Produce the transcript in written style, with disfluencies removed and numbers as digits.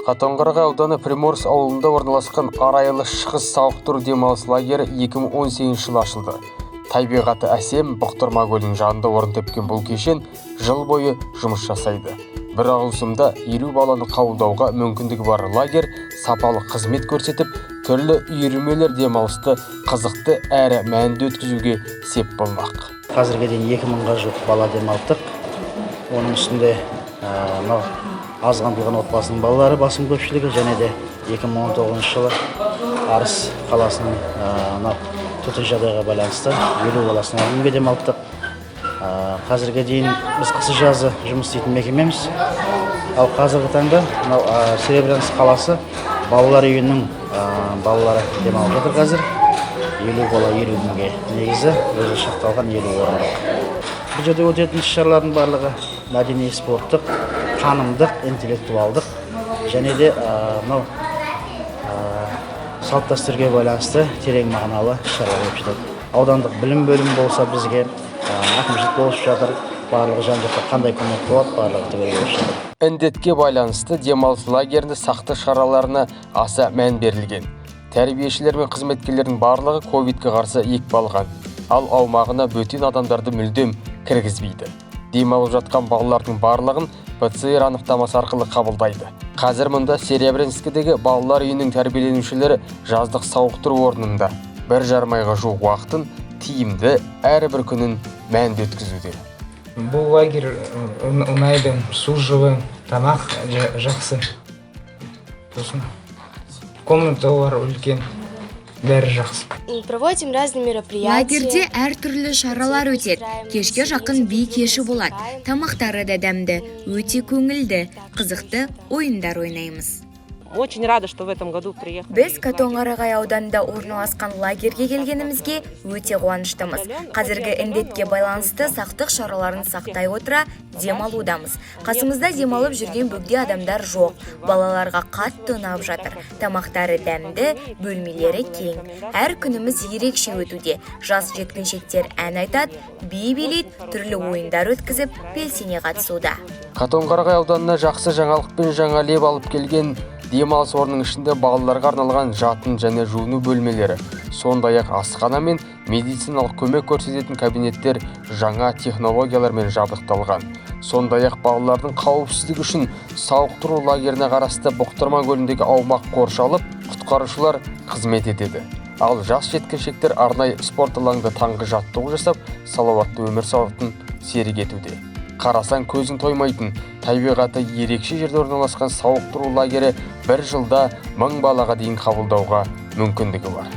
Қатонқарағай ауданы Приморск ауылында орналасқан арайлы шығыс сауықтыру демалыс лагері 2018 жылы ашылды. Табиғаты әсем Бұқтырма көлінің жанында орын тепкен бұл кешен жыл бойы жұмыс жасайды. Бір ауысымда 50 баланы қабылдауға мүмкіндігі бар лагерь сапалы қызмет көрсетіп, түрлі үйірмелер демалысты қызықты әрі мәнді өткізуге сеп болмақ. Қазірге дейін 2000-ға жуық бала демалттық. Оның үстінде аз қамтылған отбасының балалары басым көпшілігі, және де 2019 жылы Арыс қаласының төтенше жағдайға байланысты 50 баласын лагерьге демалттық. Қазірге дейін біз қысы жазы жұмыс істейтін мекемеміз. Ал қазіргі таңда Серебрянск қаласы балалар үйінің балалары демалып жатыр қазір. 50 бала 50 күнге негізі өзі шақталған 50 орындық. Бұл жерде өтетін іс-шаралардың барлығы мәдени, спорттық, танымдық, интеллектуалдық және де салт-дәстүрге байланысты терең мағыналы іс-шаралар өтіп жатады. Аудандық білім бөлімі болса бізге әкімшілік болып жатыр. Барлығы жан-жаққа қандай көмек болады, барлығы түгел болып жатыр. Індетке байланысты демалыс лагерінде сақтық шараларына аса мән берілген. Тәрбиешілер мен қызметкерлердің барлығы ковидке қарсы екпе алған, ал аумағына бөтен адамдарды мүлдем кіргізбейді. Демалып жатқан балалардың барлығын ПЦР анықтамасы арқылы қабылдайды. Қазір мұнда Серебрянскідегі балалар үйінің тәрбиеленушілері жаздық сауықтыру орнында 1,5 айға жуық уақытын тиімді әрбір күнін мәнді өткізуде. Бұл лагерь ұнайды, су жылы, тамақ жақсы. Сосын комната бар үлкен, бәрі жақсы. Проводим разные мероприятия. Лагерде әртүрлі шаралар өтеді. Кешке жақын би кеші болады. Тамақтары да дәмді, өте көңілді, қызықты ойындар ойнаймыз. Очень рада, что в этом году приехали. Біз Қатонқарағай ауданында орналасқан лагерге келгенімізге өте қуаныштымыз. Қазіргі індетке байланысты сақтық шараларын сақтай отыра демалудамыз. Қасымызда демалып жүрген бөгде адамдар жоқ. Балаларға қатты ұнап жатыр. Тамақтары дәмді, бөлмелері кең. Әр күніміз ерекше өтуде. Жас жеткіншектер ән айтады, би билейді, түрлі ойындар өткізіп, белсене қатысуда. Қатонқарағай ауданына жақсы жаңалықпен жаңа леп алып келген демалыс орнының ішінде балаларға арналған жатын және жуыну бөлмелері, сондай-ақ асхана мен медициналық көмек көрсететін кабинеттер жаңа технологиялармен жабдықталған. Сондай-ақ балалардың қауіпсіздігі үшін сауықтыру лагеріне қарасты Бұқтырма көліндегі аумақ қоршалып, құтқарушылар қызмет етеді. Ал жас жеткіншектер арнайы спорт алаңында таңғы жаттығу жасап, салауатты өмір салтын серік етуде. Қарасаң көзің тоймайтын, табиғаты ерекше жерде орналасқан сауықтыру лагері 1 жылда 1000 балаға дейін қабылдауға мүмкіндігі бар.